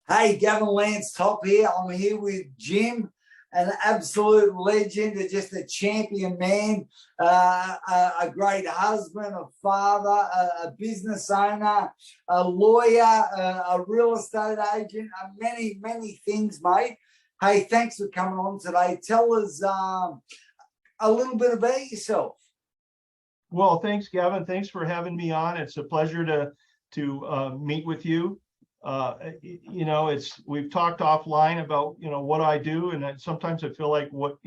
Hey, Gavin Lance Top here. I'm here with Jim, an absolute legend, just a champion man, a great husband, a father, a business owner, a lawyer, a real estate agent, many, many things, mate. Hey, thanks for coming on today. Tell us a little bit about yourself. Well, thanks, Gavin. Thanks for having me on. It's a pleasure to meet with you. We've talked offline about what I do, and sometimes I feel like what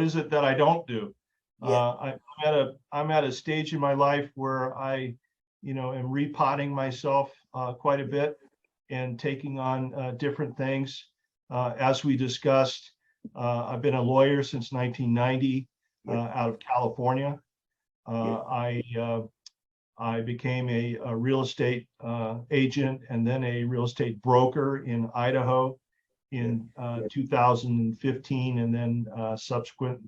is it that I don't do? Yeah. I'm at a stage in my life where I am repotting myself quite a bit and taking on different things. As we discussed, I've been a lawyer since 1990 out of California. I became a real estate agent and then a real estate broker in Idaho in 2015. And then subsequent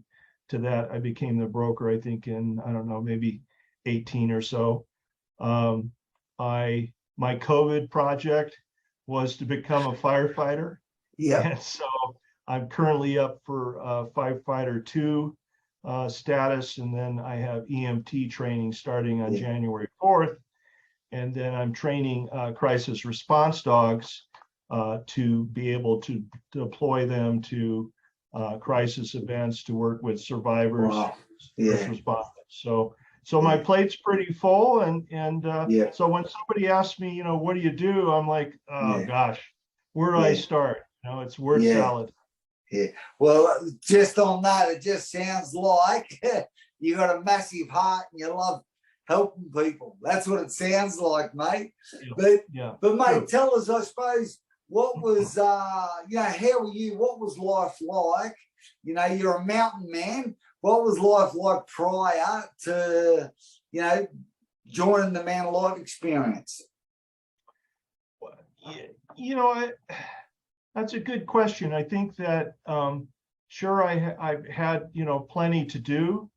to that, I became the broker, I think in, I don't know, maybe 18 or so. My COVID project was to become a firefighter. Yeah. And so I'm currently up for firefighter 2 status, and then I have EMT training starting on January 4th, and then I'm training crisis response dogs to be able to deploy them to crisis events to work with survivors, first responders. So my plate's pretty full, and so when somebody asks me, what do you do? I'm like, oh gosh, where do I start? It's word salad. Yeah. Well, just on that, it just sounds like you got a massive heart and you love helping people. That's what it sounds like, mate. But mate, tell us, I suppose, what was how were you? What was life like? You're a mountain man. What was life like prior to joining the Man Alive experience? That's a good question. I think that sure, I've had plenty to do,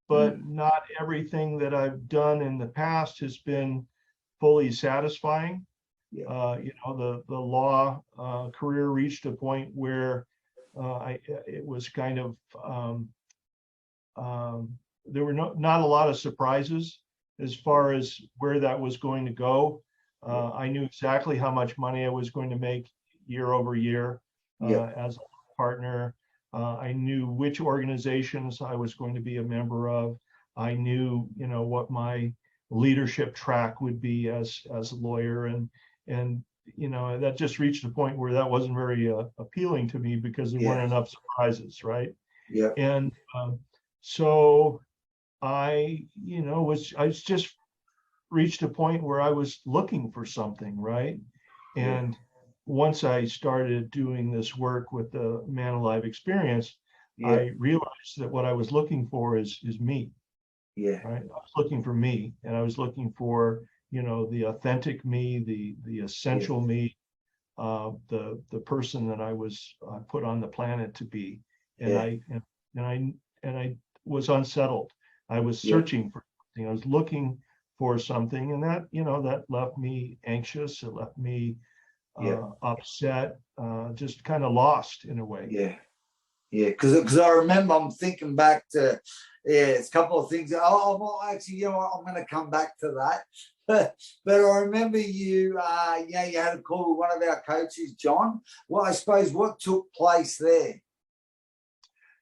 but not everything that I've done in the past has been fully satisfying. The law career reached a point where it was kind of there were not a lot of surprises as far as where that was going to go. I knew exactly how much money I was going to make year over year as a partner. I knew which organizations I was going to be a member of. I knew, what my leadership track would be as a lawyer, and that just reached a point where that wasn't very appealing to me because there weren't enough surprises, right? Yeah. And so I was just reached a point where I was looking for something, right? And once I started doing this work with the Man Alive experience, I realized that what I was looking for is me. Yeah. Right. I was looking for me, and I was looking for, the authentic me, the essential me, the person that I was put on the planet to be. And I was unsettled. I was searching for something. I was looking for something, and that left me anxious. It left me upset, just kind of lost in a way. Because I remember, I'm thinking back to it's a couple of things. Well, actually, I'm going to come back to that. But I remember you had a call with one of our coaches, John. Well, I suppose what took place there?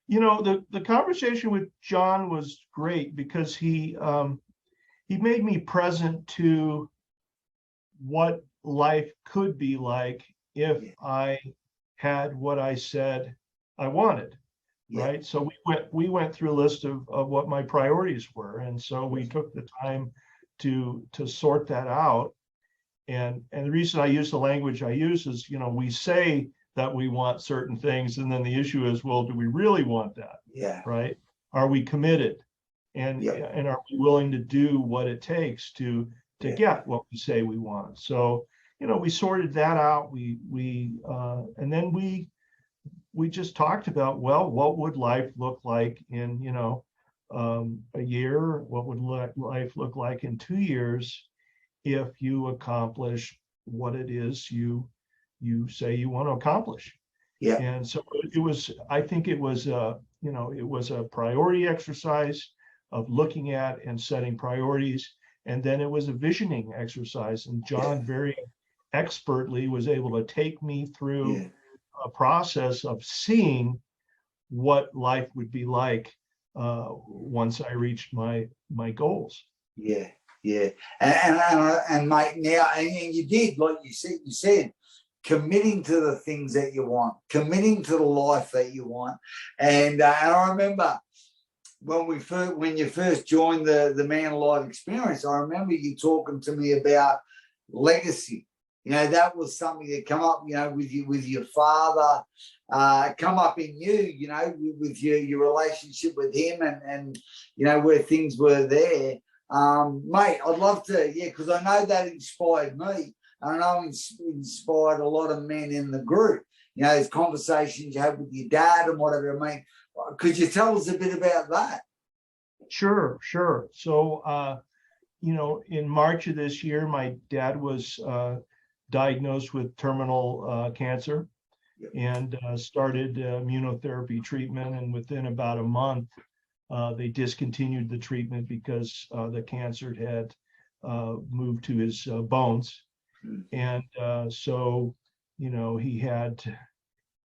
The conversation with John was great because he made me present to what life could be like if I had what I said I wanted, right? So we went through a list of what my priorities were, and so we took the time to sort that out. And the reason I use the language I use is, we say that we want certain things, and then the issue is, well, do we really want that? Yeah. Right? Are we committed? And are we willing to do what it takes to get what we say we want? So, we sorted that out. And then we just talked about, well, what would life look like in, a year? What would life look like in 2 years if you accomplish what it is you you say you want to accomplish. Yeah. And so it was, I think it was, it was a priority exercise of looking at and setting priorities. And then it was a visioning exercise. And John very expertly was able to take me through a process of seeing what life would be like once I reached my goals. Yeah, yeah, and mate, now and you did, like you said, committing to the things that you want, committing to the life that you want, and I remember when you first joined the Man Alive experience, I remember you talking to me about legacy. You know, that was something that come up, you know, with your father, come up in you, you know, with your relationship with him and you know, where things were there. Mate, I'd love to, because I know that inspired me. I know inspired a lot of men in the group. You know, those conversations you had with your dad and whatever. I mean, could you tell us a bit about that? Sure. So, you know, in March of this year, my dad was diagnosed with terminal cancer and started immunotherapy treatment. And within about a month, they discontinued the treatment because the cancer had moved to his bones. And so, you know, he had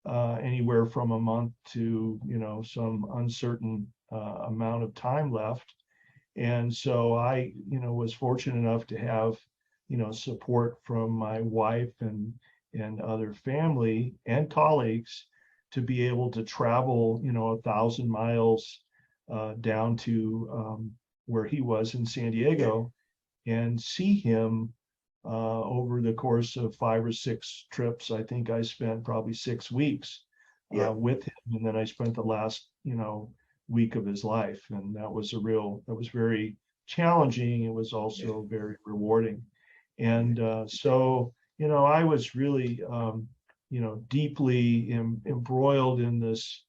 anywhere from a month to, you know, some uncertain amount of time left. And so I, you know, was fortunate enough to have, you know, support from my wife and other family and colleagues to be able to travel, you know, 1,000 miles down to where he was in San Diego and see him over the course of 5 or 6 trips. I think I spent probably 6 weeks with him, and then I spent the last, you know, week of his life, and that was very challenging. It was also very rewarding, and so, you know, I was really you know, deeply embroiled in this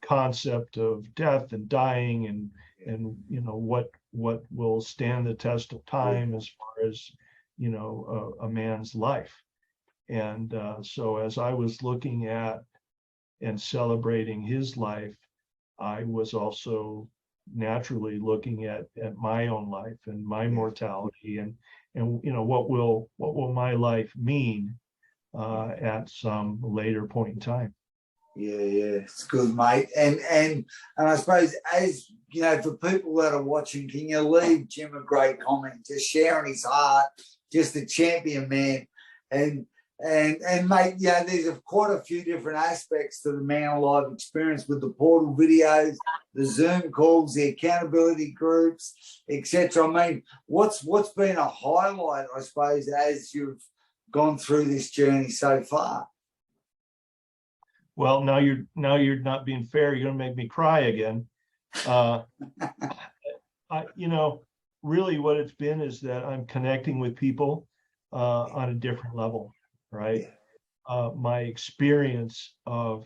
concept of death and dying and you know, what will stand the test of time as far as, you know, a man's life. And so as I was looking at and celebrating his life, I was also naturally looking at my own life and my mortality and you know, what will my life mean at some later point in time. Yeah, it's good, mate. And I suppose, as you know, for people that are watching, can you leave Jim a great comment, just sharing his heart, just a champion man, and mate, yeah, there's quite a few different aspects to the Man Alive experience with the portal videos, the Zoom calls, the accountability groups, etc. I mean, what's been a highlight, I suppose, as you've gone through this journey so far? Well, now you're not being fair. You're gonna make me cry again. You know, really what it's been is that I'm connecting with people on a different level, right? My experience of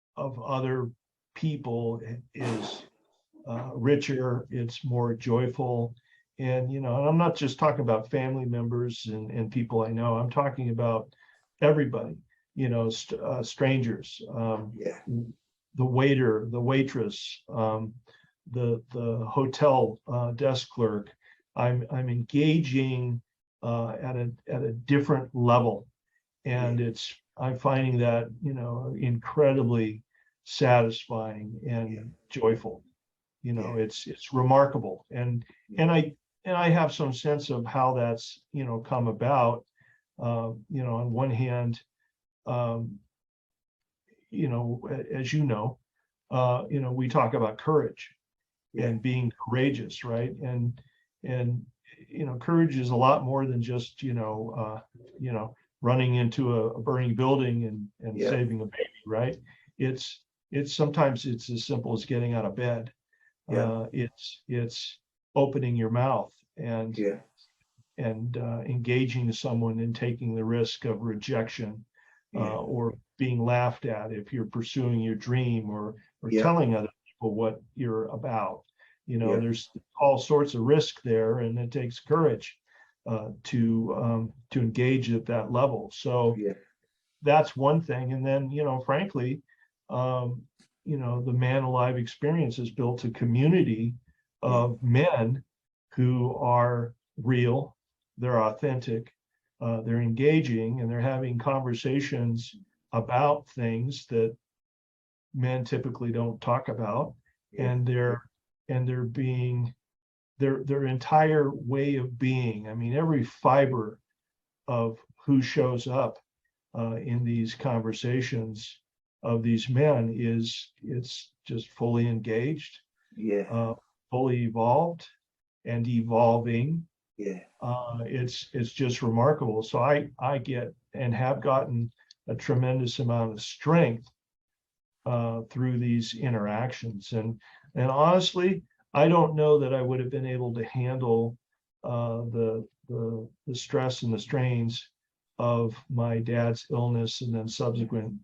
other people is richer. It's more joyful, and you know, and I'm not just talking about family members and people I know. I'm talking about everybody, you know, strangers, the waiter, the waitress, the hotel desk clerk. I'm engaging at a different level, and I'm finding that, you know, incredibly satisfying and joyful. You know, it's remarkable, and I have some sense of how that's, you know, come about. You know, on one hand, you know, as you know, we talk about courage and being courageous, right? And you know, courage is a lot more than just, you know, running into a burning building and saving a baby, right? It's sometimes it's as simple as getting out of bed. It's opening your mouth and engaging someone and taking the risk of rejection or being laughed at if you're pursuing your dream or telling other people what you're about. You know, there's all sorts of risk there, and it takes courage. to engage at that level. So Yeah. that's one thing. And then, frankly, the Man Alive experience has built a community of men who are real, they're authentic, they're engaging, and they're having conversations about things that men typically don't talk about. And they're being their entire way of being. I mean, every fiber of who shows up in these conversations of these men it's just fully engaged, fully evolved and evolving. It's just remarkable. So I get and have gotten a tremendous amount of strength through these interactions. And honestly, I don't know that I would have been able to handle the stress and the strains of my dad's illness and then subsequent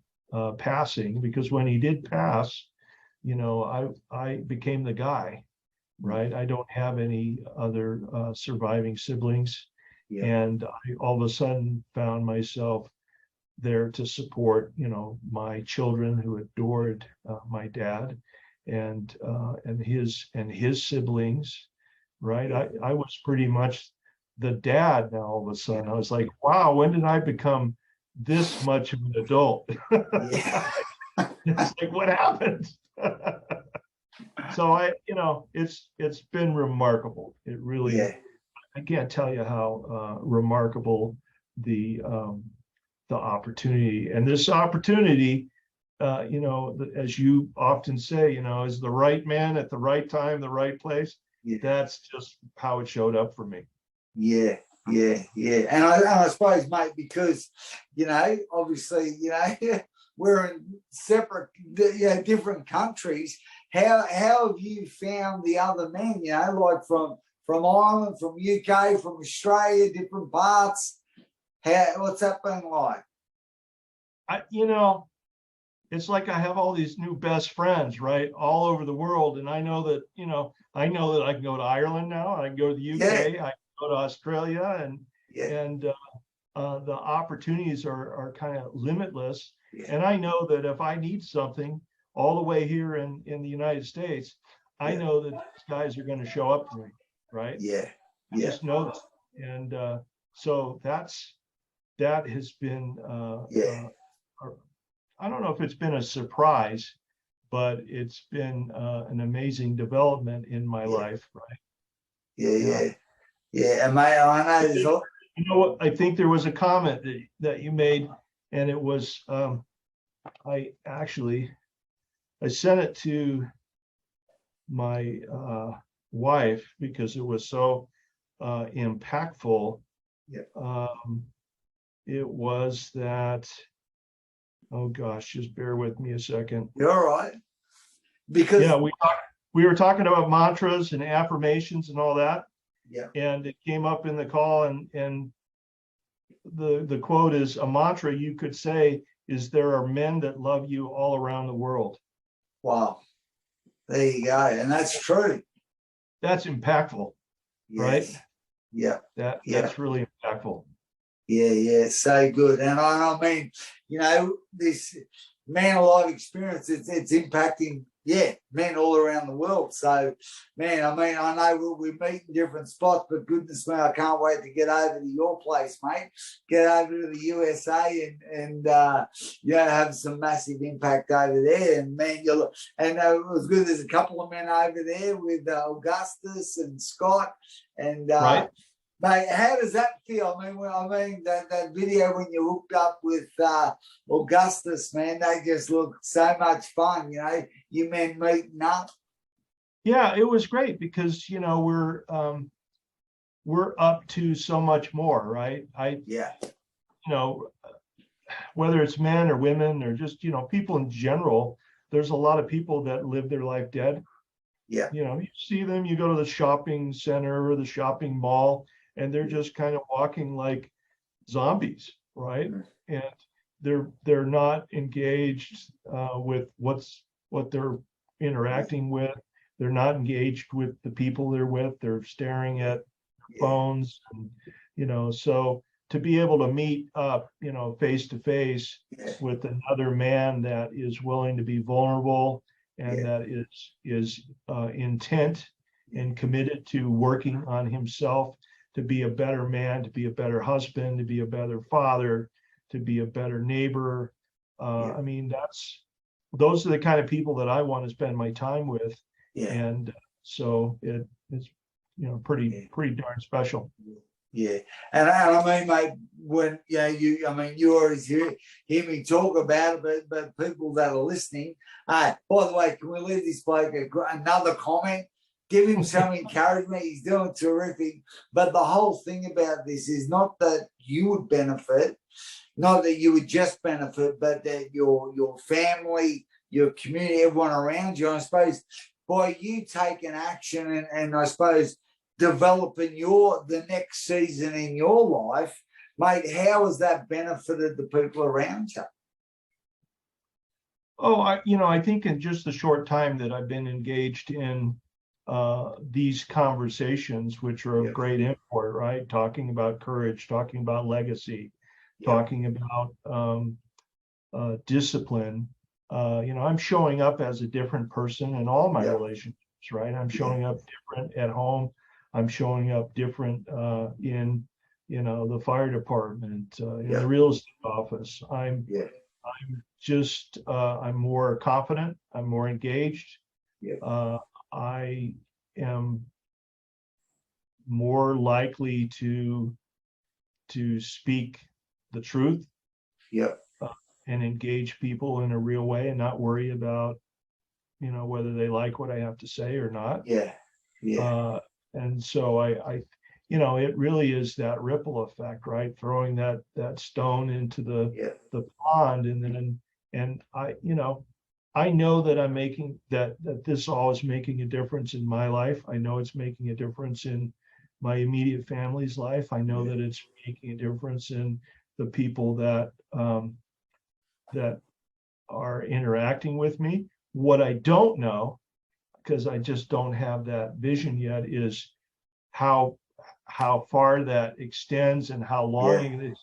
passing, because when he did pass, I became the guy, right? I don't have any other surviving siblings. And I all of a sudden found myself there to support, my children who adored my dad and his siblings, right? I was pretty much the dad now all of a sudden. I was like, wow, when did I become this much of an adult? It's like, what happened? So it's been remarkable. It really, I can't tell you how remarkable the opportunity, and this opportunity, as you often say, is the right man at the right time, the right place. That's just how it showed up for me. And I suppose, mate, because obviously, we're in separate, different countries. How have you found the other men? Like from Ireland, from UK, from Australia, different parts. What's that been like? It's like I have all these new best friends, right, all over the world, and I know that I can go to Ireland now, I can go to the UK, I can go to Australia, and the opportunities are kind of limitless. And I know that if I need something all the way here in the United States, I know that these guys are going to show up for me, right? I just know that. And so that has been I don't know if it's been a surprise, but it's been an amazing development in my life, right? And mate, I know what, I think there was a comment that you made, and it was I sent it to my wife because it was so impactful. It was that, oh gosh, just bear with me a second. You're all right. Because we were talking about mantras and affirmations and all that. And it came up in the call, and the quote is, a mantra you could say is, there are men that love you all around the world. Wow. There you go. And that's true. That's impactful, right? That's really impactful. So good. And I mean, this Man Alive experience, it's impacting men all around the world. So, man, I mean, I know we meet in different spots, but goodness me, I can't wait to get over to your place, mate. Get over to the USA and have some massive impact over there. And man, and it was good. There's a couple of men over there with Augustus and Scott, and right. Mate, how does that feel? I mean, that video when you hooked up with Augustus, man, they just look so much fun. You men meeting up. Yeah, it was great because we're up to so much more, right? Whether it's men or women or just people in general, there's a lot of people that live their life dead. You see them, you go to the shopping center or the shopping mall, and they're just kind of walking like zombies, right? And they're not engaged with what they're interacting with. They're not engaged with the people they're with. They're staring at phones, So to be able to meet up, face to face with another man that is willing to be vulnerable and that is intent and committed to working on himself to be a better man, to be a better husband, to be a better father, to be a better neighbor. I mean, those are the kind of people that I want to spend my time with. And so it's, pretty darn special. Yeah, and I mean, mate, when you always hear me talk about it, but people that are listening, by the way, can we leave this bloke another comment? Give him some encouragement. He's doing terrific. But the whole thing about this is not that you would benefit, not that you would just benefit, but that your family, your community, everyone around you, I suppose, by you taking action and I suppose developing the next season in your life, mate, how has that benefited the people around you? Oh, I think in just the short time that I've been engaged in these conversations, which are of great import, right? Talking about courage, talking about legacy, talking about discipline. I'm showing up as a different person in all my relationships, right? I'm showing up different at home. I'm showing up different in, the fire department, in the real estate office. I'm more confident. I'm more engaged. I am more likely to speak the truth. And engage people in a real way and not worry about, whether they like what I have to say or not. And so I it really is that ripple effect, right? Throwing that stone into the pond, and I know that I'm making that this all is making a difference in my life. I know it's making a difference in my immediate family's life. I know that it's making a difference in the people that are interacting with me. What I don't know, because I just don't have that vision yet, is how far that extends and how long it is.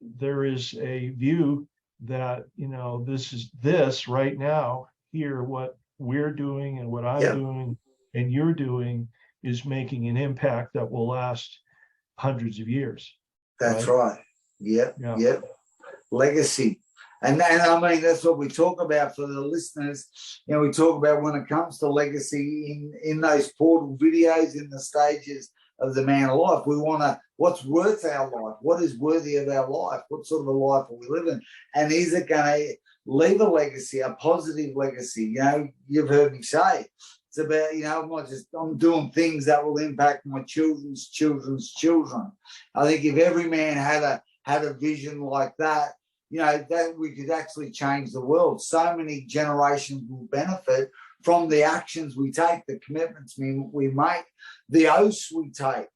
There is a view that this right now here, what we're doing and what I'm doing and you're doing is making an impact that will last hundreds of years. That's right. Legacy. And I mean, that's what we talk about for the listeners. We talk about when it comes to legacy in those portal videos, in the stages of the man of life. We want to, what's worth our life? What is worthy of our life? What sort of a life are we living? And is it going to leave a legacy, a positive legacy? You've heard me say, it's about, I'm doing things that will impact my children's children's children. I think if every man had a vision like that, that we could actually change the world. So many generations will benefit from the actions we take, the commitments we make, the oaths we take,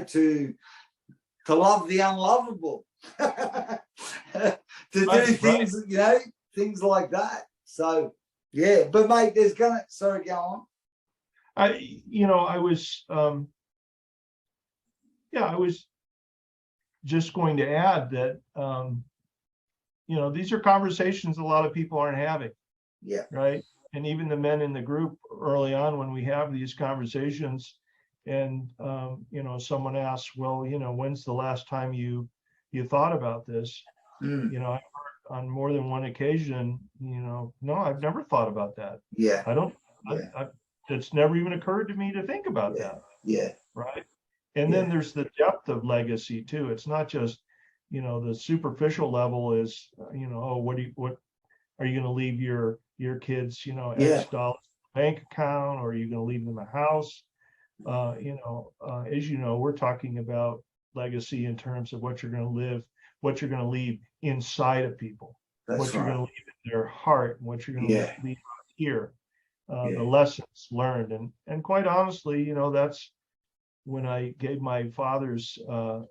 to love the unlovable, to do things, things like that. So, but mate, sorry, go on. I was just going to add that, these are conversations a lot of people aren't having. Right. And even the men in the group early on, when we have these conversations and, someone asks, well, when's the last time you thought about this? I've heard on more than one occasion, no, I've never thought about that. I don't, it's never even occurred to me to think about that. Right. And then there's the depth of legacy too. It's not just, the superficial level is, what are you going to leave your kids, X dollars bank account, or are you going to leave them a house? As we're talking about legacy in terms of what you're going to live, what you're going to leave inside of people, what you're going to leave in their heart, and what you're going to leave here, the lessons learned. And quite honestly, that's when I gave my father's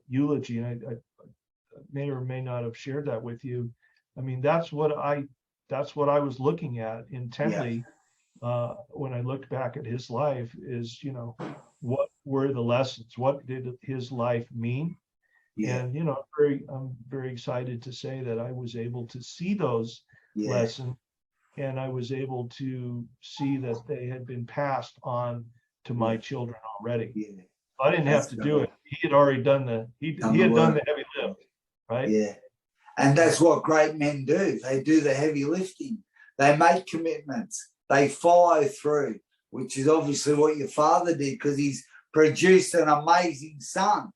eulogy, and I may or may not have shared that with you. I mean, that's what I was looking at intently when I look back at his life is, what were the lessons? What did his life mean? Yeah. And, I'm very excited to say that I was able to see those Yeah. lessons, and I was able to see that they had been passed on to my children already. Yeah. I didn't have to do it. He had already done he had done the heavy lift, right? Yeah. And that's what great men do. They do the heavy lifting. They make commitments. They follow through, which is obviously what your father did, because he's produced an amazing son,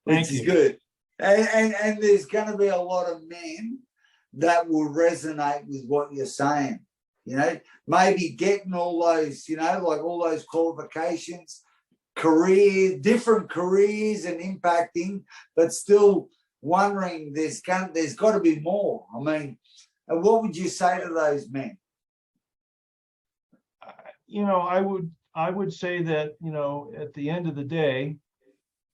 which is good. And there's going to be a lot of men that will resonate with what you're saying. Maybe getting all those, like all those qualifications, different careers and impacting, but still wondering there's got to be more. I mean, what would you say to those men? I would say that, at the end of the day,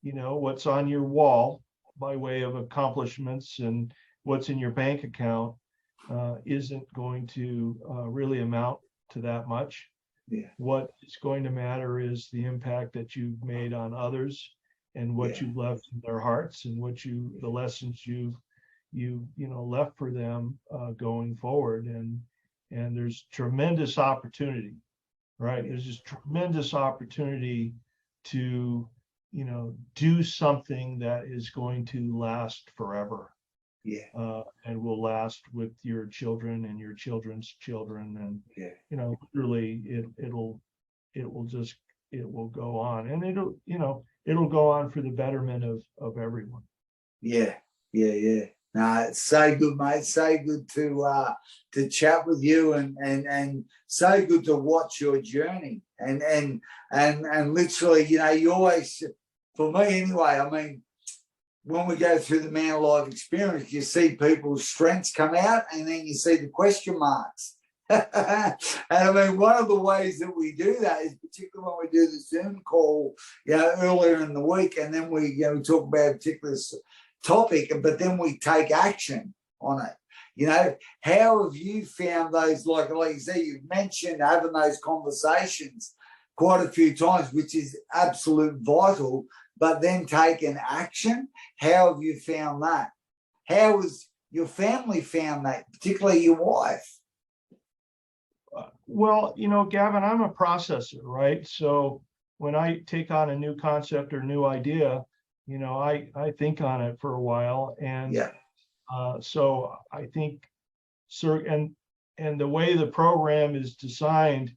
what's on your wall by way of accomplishments and what's in your bank account isn't going to really amount to that much. Yeah. What is going to matter is the impact that you've made on others and what you've left in their hearts and the lessons you left for them going forward. And there's tremendous opportunity, right? There's just tremendous opportunity to, do something that is going to last forever. Yeah. And will last with your children and your children's children. And, literally it will go on, and it'll go on for the betterment of everyone. Yeah. No, it's so good, mate. So good to chat with you, and so good to watch your journey. And literally, you always, for me anyway, I mean, when we go through the Man Alive experience, you see people's strengths come out, and then you see the question marks. And I mean, one of the ways that we do that is particularly when we do the Zoom call, earlier in the week, and then we talk about a particular topic, but then we take action on it. How have you found those, like you say, you've mentioned having those conversations quite a few times, which is absolute vital, but then taking action? How have you found that? How has your family found that, particularly your wife? Well, Gavin, I'm a processor, right? So when I take on a new concept or new idea, I think on it for a while. And so I think, and the way the program is designed,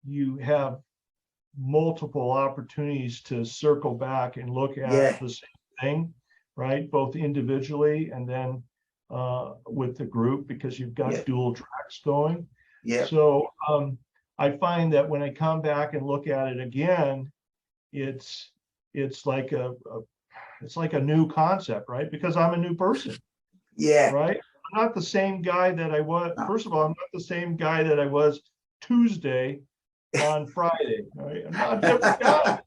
you have multiple opportunities to circle back and look at the same thing, right? Both individually and then with the group, because you've got dual tracks going. Yeah. So I find that when I come back and look at it again, it's like a new concept, right? Because I'm a new person. Yeah. Right. I'm not the same guy that I was. First of all, I'm not the same guy that I was Tuesday on Friday. Right? I'm not a different guy,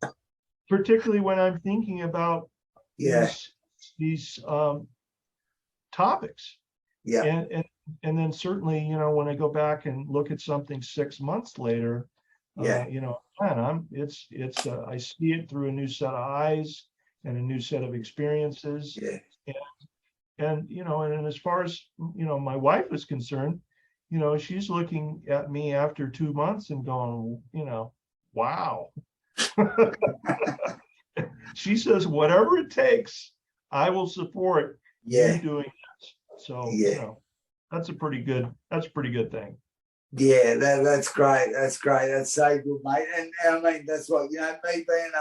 particularly when I'm thinking about these topics. Yeah. And then certainly, when I go back and look at something 6 months later, man, I see it through a new set of eyes and a new set of experiences. Yeah. And as far as, my wife is concerned, she's looking at me after 2 months and going, wow. She says, whatever it takes, I will support you doing this. So, that's a pretty good thing. Yeah, that's great. That's great. That's so good, mate. And I mean, that's what, me being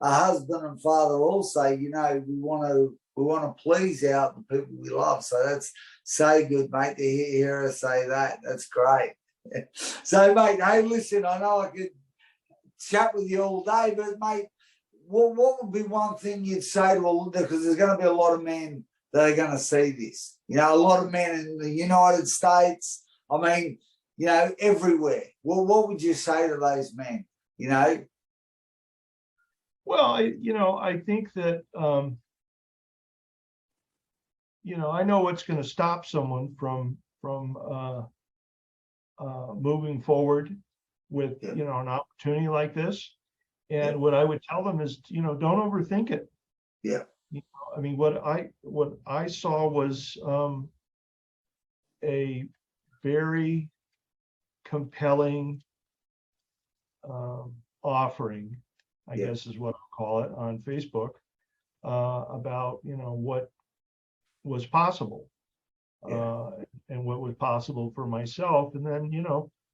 a husband and father also, we want to please out the people we love. So that's so good, mate, to hear her say that. That's great. So, mate, hey, listen, I know I could chat with you all day, but, mate, what would be one thing you'd say to all, because there's going to be a lot of men that are going to see this. A lot of men in the United States, I mean, everywhere. Well, what would you say to those men, Well, I think that, I know what's going to stop someone from moving forward with, Yeah. an opportunity like this. And Yeah. what I would tell them is, don't overthink it. Yeah. I mean, what I saw was a very compelling offering, I Yeah. guess is what I'll call it, on Facebook about what was possible and what was possible for myself. And then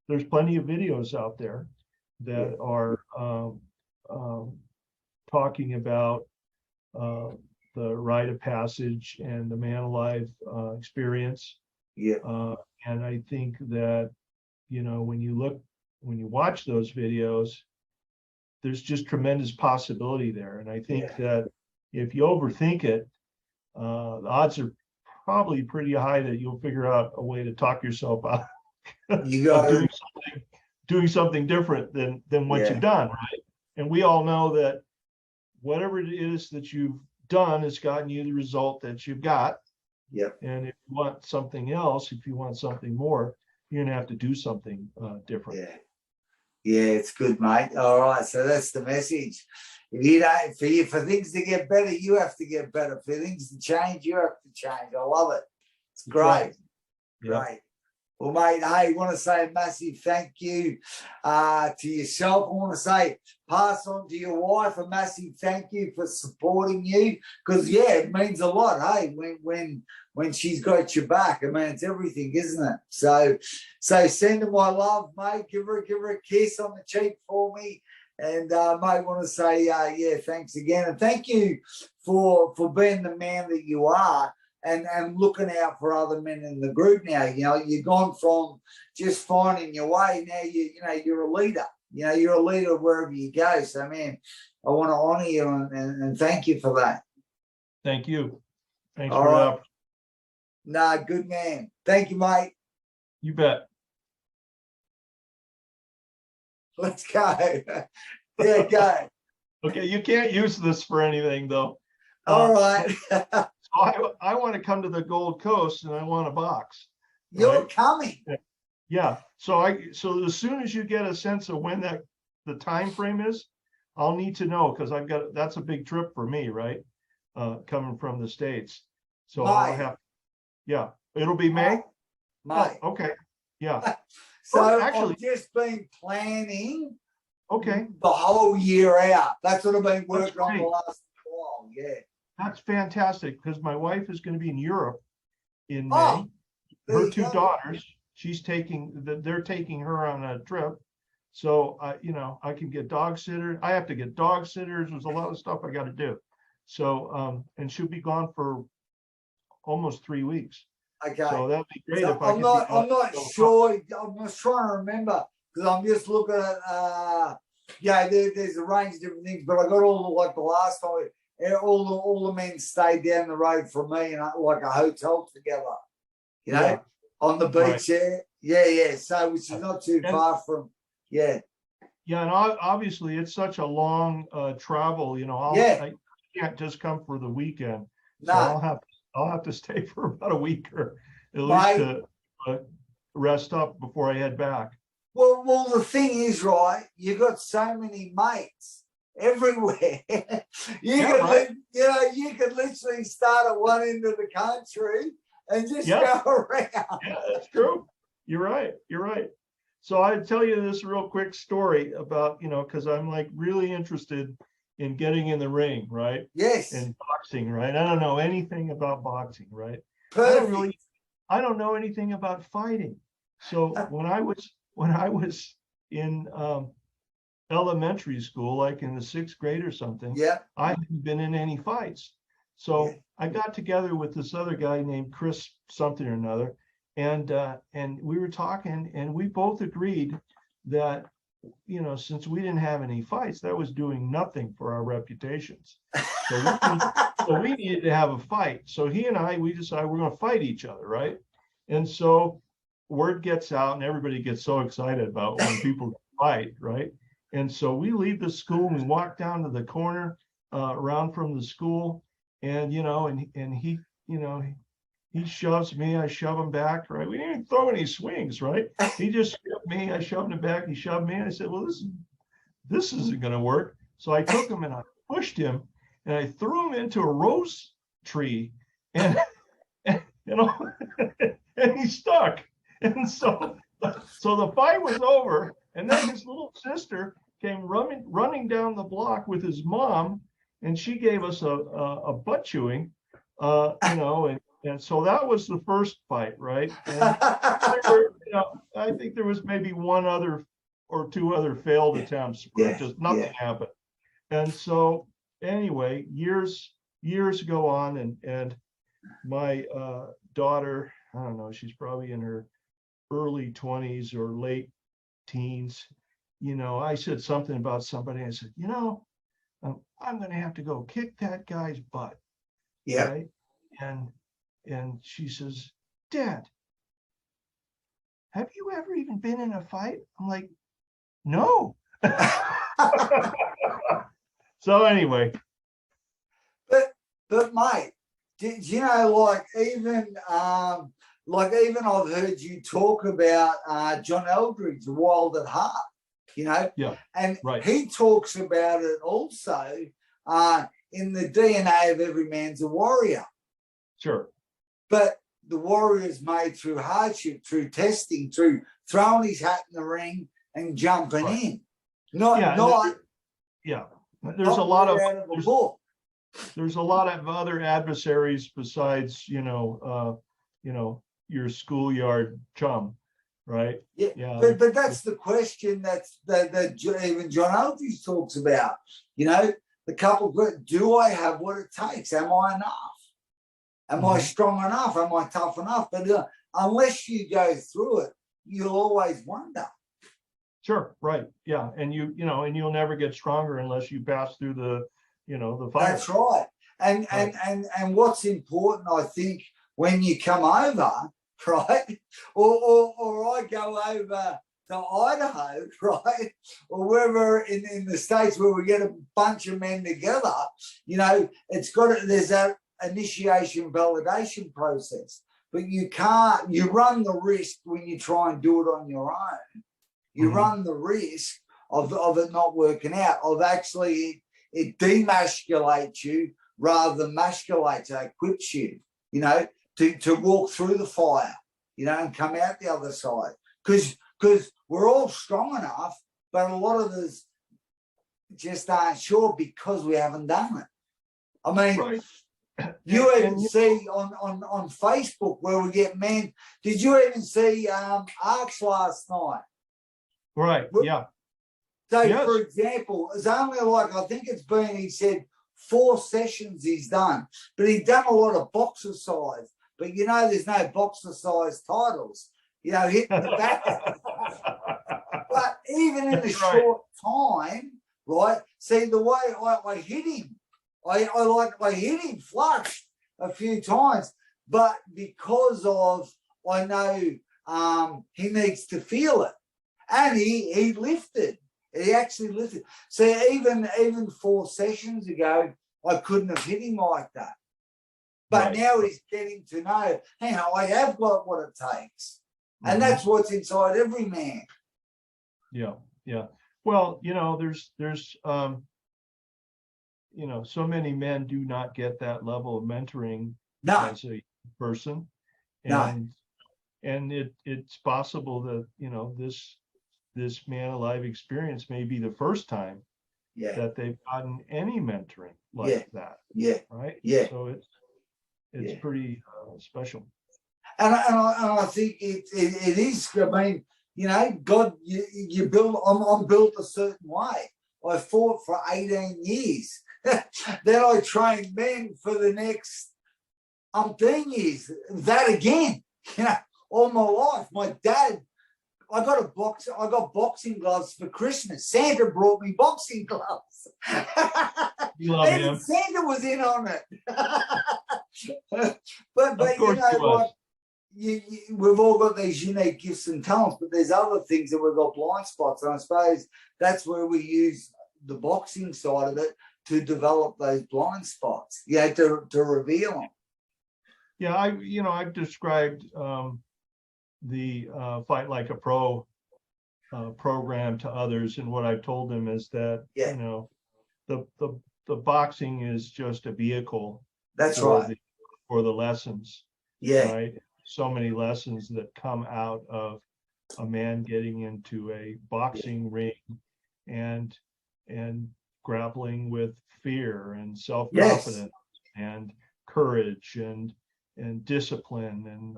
there's plenty of videos out there that are talking about the rite of passage and the man alive experience. Yeah. And I think that when you watch those videos, there's just tremendous possibility there. And I think that if you overthink it, the odds are probably pretty high that you'll figure out a way to talk yourself out You got of doing something different than what you've done, right? And we all know that whatever it is that you've done has gotten you the result that you've got. Yep. And if you want something else, if you want something more, you're gonna have to do something different. Yeah. Yeah, it's good, mate. All right, so that's the message. If you don't, for things to get better, you have to get better. For things to change, you have to change. I love it. It's great. Right. Great. Well, mate, hey, I want to say a massive thank you to yourself. I want to say, pass on to your wife a massive thank you for supporting you, because it means a lot. Hey, when she's got your back, I mean, it's everything, isn't it? So send her my love, mate. Give her a kiss on the cheek for me. And mate, want to say, thanks again, and thank you for being the man that you are. And looking out for other men in the group now. You've gone from just finding your way. Now you're a leader. You're a leader wherever you go. So, man, I want to honor you and thank you for that. Thank you. Thanks All for right. that. Nah, good man. Thank you, mate. You bet. Let's go. Yeah, go. Okay, you can't use this for anything though. All right. I want to come to the Gold Coast and I want a box. You're coming. Yeah. So as soon as you get a sense of when the time frame is, I'll need to know, because that's a big trip for me, right? Coming from the States. So it'll be May. May. Oh, okay. Yeah. So actually, I've just been planning the whole year out. That's what I've been working on the last while. Yeah. That's fantastic, because my wife is going to be in Europe in May. Oh, her two daughters, they're taking her on a trip. So I can get dog sitter. I have to get dog sitters. There's a lot of stuff I got to do. So and she'll be gone for almost 3 weeks. Okay. So that'd be great if I'm not sure. I'm just trying to remember, because I'm just looking at there's a range of different things, but I got all the last time. All the men stayed down the road from me in like a hotel together, on the beach there. Yeah. So which is not too far from, Yeah, and obviously it's such a long travel. I can't just come for the weekend. So I'll have to stay for about a week or at least to rest up before I head back. Well, the thing is, right, you got so many mates everywhere. You could literally start at one end of the country and just go around. Yeah, that's true. You're right. So I'd tell you this real quick story about, because I'm like really interested in getting in the ring, right? Yes. And boxing, right? I don't know anything about boxing, right? Perfect. I don't know anything about fighting. So when I was in elementary school, like in the 6th grade or something, I hadn't been in any fights. So I got together with this other guy named Chris something or another, and we were talking, and we both agreed that since we didn't have any fights, that was doing nothing for our reputations. So we needed to have a fight. So he and we decided we're going to fight each other, right? And so word gets out, and everybody gets so excited about when people fight, right? And so we leave the school and we walk down to the corner around from the school, and and he he shoves me, I shove him back, right? We didn't even throw any swings, right? He just shoved me, I shoved him back, he shoved me, and I said, well, this isn't gonna work. So I took him and I pushed him and I threw him into a rose tree and you know, and he stuck. And so the fight was over. And then his little sister came running down the block with his mom, and she gave us a butt chewing, you know, and so that was the first fight, right? And you know, I think there was maybe one other or two other failed attempts where just nothing happened. And so anyway, years go on, and my daughter, I don't know, she's probably in her early 20s or late teens. You know, I said something about somebody. I said, you know, I'm going to have to go kick that guy's butt. Yeah. Right? And she says, Dad, have you ever even been in a fight? I'm like, no. So anyway. But mate, you know, like even I've heard you talk about John Eldridge, Wild at Heart, you know, and he talks about it also in the DNA of every man's a warrior. Sure. But the warrior is made through hardship, through testing, through throwing his hat in the ring and jumping in. There's a lot of there's a lot of other adversaries besides, you know, your schoolyard chum, right? Yeah. But that's the question that even John Eldridge talks about. You know, the couple, do I have what it takes? Am I enough? Am I strong enough? Am I tough enough? But unless you go through it, you'll always wonder. Sure, right. Yeah. And you'll never get stronger unless you pass through the fire. That's right. And what's important, I think, when you come over, right, or I go over to Idaho, right, or wherever in the States where we get a bunch of men together, you know, there's that initiation validation process, but you run the risk when you try and do it on your own. You run the risk of it not working out, of actually it demasculates you rather than masculates, it equips you, you know, to walk through the fire, you know, and come out the other side. Because we're all strong enough, but a lot of us just aren't sure because we haven't done it. I mean, you even see on Facebook where we get men. Did you even see Arcs last night? Right, yeah. So, for example, it's only I think it's been, he said, 4 sessions he's done, but he'd done a lot of boxer size. But, you know, there's no boxer size titles, you know, hitting the back. But even in a short time, right, see the way I hit him, I hit him flush a few times, but because of, I know he needs to feel it. And he lifted. He actually lifted. So even 4 sessions ago, I couldn't have hit him like that. But now he's getting to know, hey, I have got what it takes. And that's what's inside every man. Yeah, yeah. Well, you know, there's you know, so many men do not get that level of mentoring as a person. And it's possible that, you know, this man alive experience may be the first time that they've gotten any mentoring like that. Yeah. Right. Yeah. So it's pretty special. And I think it is. I mean, you know, God, you build. I'm built a certain way. I fought for 18 years. Then I trained men for the next umpteen years. That again, you know, all my life. My dad. I got boxing gloves for Christmas. Santa brought me boxing gloves. You love him. Santa was in on it. but you know, like, we've all got these unique gifts and talents, but there's other things that we've got blind spots. And I suppose that's where we use the boxing side of it to develop those blind spots, to reveal them. Yeah, I've described the Fight Like a Pro program to others, and what I've told them is that Yeah. you know the boxing is just a vehicle That's for right. for the lessons, Yeah. right? So many lessons that come out of a man getting into a boxing ring and grappling with fear and self-confidence and courage and discipline and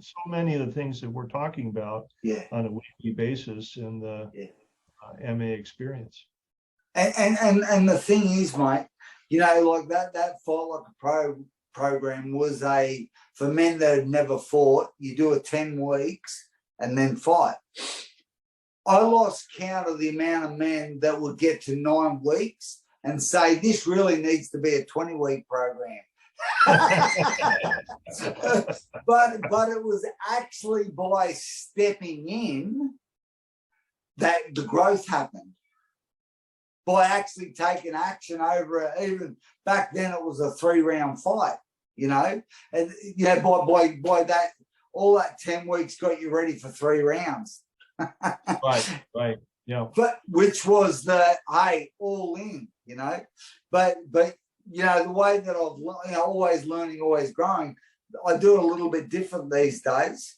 so many of the things that we're talking about on a weekly basis in the MA experience. And the thing is, mate, like that Fight Like a Pro program was for men that had never fought. You do it 10 weeks and then fight. I lost count of the amount of men that would get to 9 weeks and say, this really needs to be a 20-week program. but it was actually by stepping in that the growth happened. By actually taking action over it. Even back then it was a 3-round fight, and by that, all that 10 weeks got you ready for 3 rounds. Right, yeah. But which was the all in, but the way that I've always learning, always growing, I do it a little bit different these days.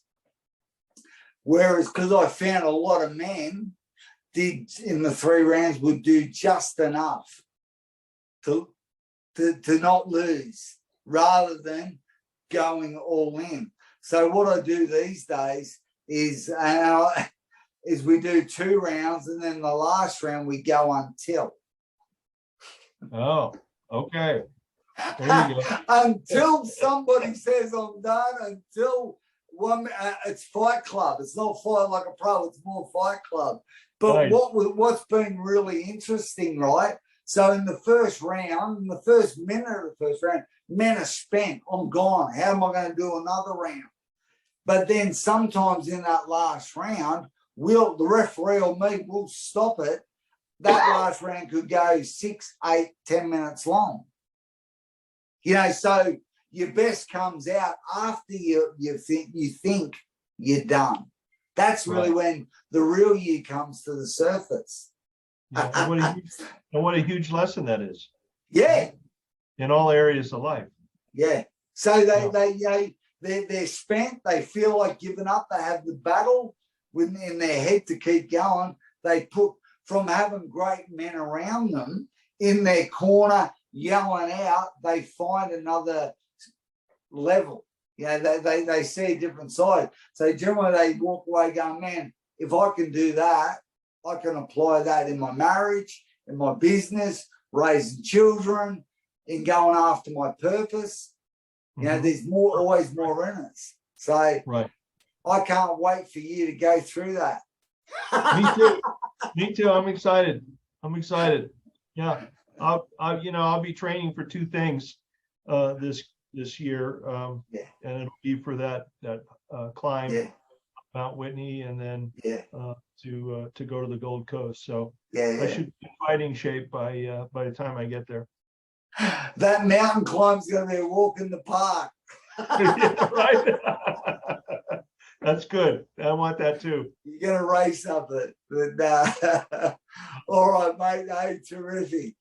Whereas because I found a lot of men did in the 3 rounds would do just enough to not lose rather than going all in. So what I do these days is we do 2 rounds and then the last round we go until. Oh, okay. There you go. Until somebody says I'm done, until it's Fight Club. It's not Fight Like a Pro, it's more Fight Club. But what's been really interesting, right? So in the first round, in the first minute of the first round, men are spent. I'm gone. How am I going to do another round? But then sometimes in that last round, the referee or me will stop it. That last round could go 6, 8, 10 minutes long. So your best comes out after you think you're done. That's really when the real you comes to the surface. Yeah, and what a huge lesson that is. Yeah. In all areas of life. Yeah. So they're spent. They feel like giving up. They have the battle in their head to keep going. They put from having great men around them in their corner yelling out. They find another level. They see a different side. So generally they walk away going, man, if I can do that, I can apply that in my marriage, in my business, raising children, in going after my purpose. There's always more in it. So I can't wait for you to go through that. Me too. Me too. I'm excited. Yeah. I'll be training for 2 things this year, and it'll be for that climb Mount Whitney, and then to go to the Gold Coast. So I should be in fighting shape by the time I get there. That mountain climb's going to be a walk in the park. Yeah, right. That's good. I want that too. You're going to race up it. But, all right, mate. Hey, terrific.